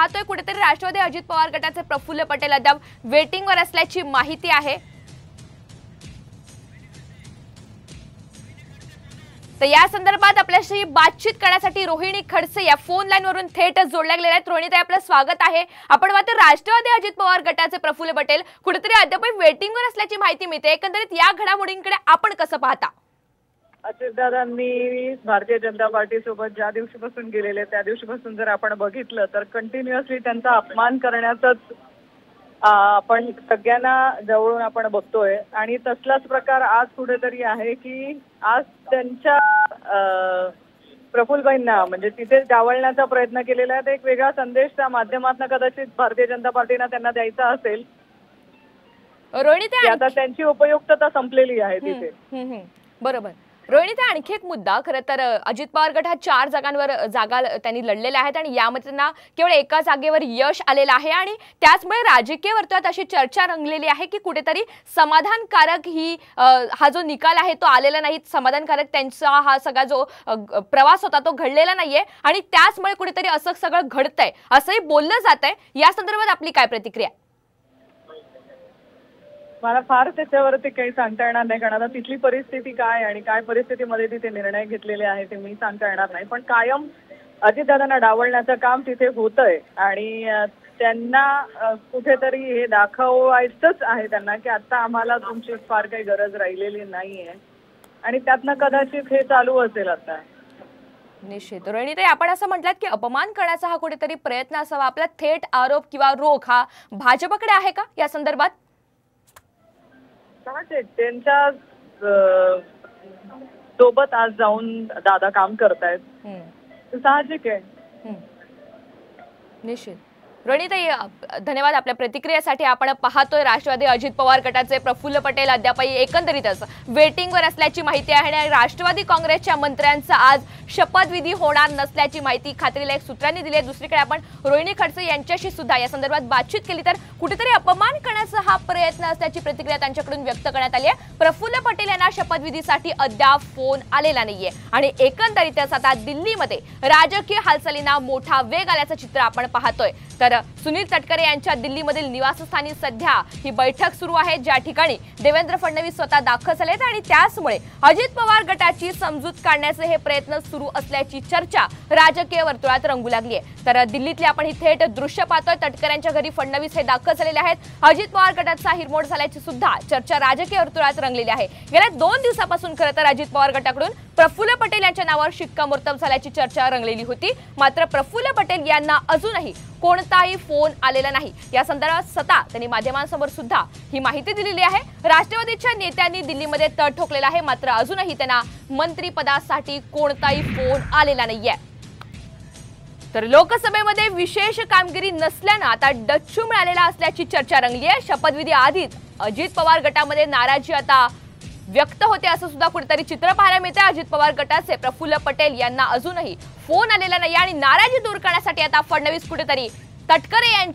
पाहतोय कुठेतरी राष्ट्रवादी अजित पवार गटाचे प्रफुल्ल पटेल अद्याप वेटिंगवर असल्याची माहिती आहे। तर या संदर्भात आपल्याशी बातचीत करण्यासाठी रोहिणी खडसे या फोन लाईन वरून थेट जोडल्या गेलेल्या आहेत। रोहिणी ताई, आपलं स्वागत आहे। आपण मात्र राष्ट्रवादी अजित पवार गटाचे प्रफुल्ल पटेल कुठेतरी अद्याप वेटिंगवर असल्याची माहिती मिळते। एकंदरीत या घडामोडींकडे आपण कसं पाहता? अजितदादांनी भारतीय जनता पार्टी सोबत ज्या दिवशीपासून गेलेले त्या दिवशीपासून जर आपण बघितलं तर कंटिन्युअसली त्यांचा अपमान करण्याचाच आपण सगळ्यांना जवळून आपण बघतोय आणि तसलाच प्रकार आज कुठेतरी आहे की आज त्यांच्या प्रफुल्लबाईंना म्हणजे तिथे डावलण्याचा प्रयत्न केलेला आहे। एक वेगळा संदेश त्या माध्यमातून कदाचित भारतीय जनता पार्टीने त्यांना द्यायचा असेल। रोहिणी ताई, आता त्यांची उपयुक्तता संपलेली आहे तिथे। बरोबर। रोहिणी ताई, आणखी एक मुद्दा, खरं तर अजित पवार गट हा 4 जागांवर जागा त्यांनी लढलेल्या आहेत आणि यामध्ये त्यांना केवळ एका जागेवर यश आलेलं आहे आणि त्याचमुळे राजकीय वर्तुळात अशी चर्चा रंगलेली आहे की कुठेतरी समाधानकारक हा जो निकाल आहे तो आलेला नाही, समाधानकारक त्यांचा हा सगळा जो प्रवास होता तो घडलेला नाहीये आणि त्याचमुळे कुठेतरी असं सगळं घडतंय असंही बोललं जातंय। या संदर्भात आपली काय प्रतिक्रिया? मला फार त्याच्यावरती काही सांगता येणार नाही, कारण आता तिथली परिस्थिती काय आणि काय परिस्थितीमध्ये तिथे निर्णय घेतलेले आहे ते मी सांगता येणार नाही। पण कायम अजितदादांना डावलण्याचं काम तिथे होतंय आणि त्यांना कुठेतरी हे दाखवायचंच आहे त्यांना की आता आम्हाला तुमची फार काही गरज राहिलेली नाहीये आणि त्यातनं कदाचित हे चालू असेल आता। निश्चित। रोहिणी ताई, आपण असं म्हटलात की अपमान करण्याचा हा कुठेतरी प्रयत्न असावा, आपला थेट आरोप किंवा रोख हा भाजपकडे आहे का या संदर्भात? त्यांच्या सोबत आज जाऊन दादा काम करतायत, साहजिक आहे। निश्चित। रोहिणी ताई, धन्यवाद आपल्या प्रतिक्रियेसाठी। आपण पाहतोय राष्ट्रवादी अजित पवार गटाचे प्रफुल्ल पटेल अद्यापही एकंदरीतच वेटिंगवर असल्याची माहिती आहे आणि राष्ट्रवादी काँग्रेसच्या मंत्र्यांचा आज शपथविधी होणार नसल्याची माहिती खात्रीलायक सूत्रांनी दिली आहे। दुसरीकडे आपण रोहिणी खडसे यांच्याशी सुद्धा या संदर्भात बातचीत केली तर कुठेतरी अपमान करण्याचा हा प्रयत्न असल्याची प्रतिक्रिया त्यांच्याकडून व्यक्त करण्यात आली आहे। प्रफुल्ल पटेल यांना शपथविधीसाठी अद्याप फोन आलेला नाहीये आणि एकंदरीतच आता दिल्लीमध्ये राजकीय हालचालींना मोठा वेग आल्याचं चित्र आपण पाहतोय। तर सुनील तटकरे यांच्या दिल्लीमधील निवासस्थानी सध्या ही बैठक सुरू आहे, ज्या ठिकाणी देवेंद्र फडणवीस स्वतः दाखल झालेत आणि त्याचमुळे अजित पवार गटाची समजूत काढण्याचे हे प्रयत्न सुरू असल्याची चर्चा राजकीय वर्तुळात रंगू लागली आहे। तर दिल्लीतले आपण ही थेट दृश्य पाहतोय, तटकऱ्यांच्या घरी फडणवीस हे दाखल झालेले आहेत। अजित पवार गटाचा हिरमोड झाल्याची सुद्धा चर्चा राजकीय वर्तुळात रंगलेली आहे। गेल्या 2 दिवसापासून खरं तर अजित पवार गटाकडून प्रफुल्ल पटेल यांच्या नावावर शिक्कामोर्तब झाल्याची चर्चा रंगलेली होती, मात्र प्रफुल्ल पटेल यांना अजूनही कोणताही फोन आलेला नाही। या संदर्भात स्वतः त्यांनी माध्यमांसमोर सुद्धा ही माहिती दिलेली आहे। राष्ट्रवादीच्या नेत्यांनी दिल्लीमध्ये तळ ठोकलेला आहे, मात्र अजूनही त्यांना मंत्रिपदासाठी कोणताही फोन आलेला नाहीये। तर लोकसभेमध्ये विशेष कामगिरी नसल्यानं आता डच्चू मिळालेला असल्याची चर्चा रंगली आहे। शपथविधी आधीच अजित पवार गटामध्ये नाराजी आता व्यक्त होते असं सुद्धा कुठेतरी चित्र पाहायला मिळते। अजित पवार गटाचे प्रफुल्ल पटेल यांना अजूनही फोन आलेला नाही आणि नाराजी दूर करण्यासाठी आता फडणवीस कुठेतरी तटकरे यांच्या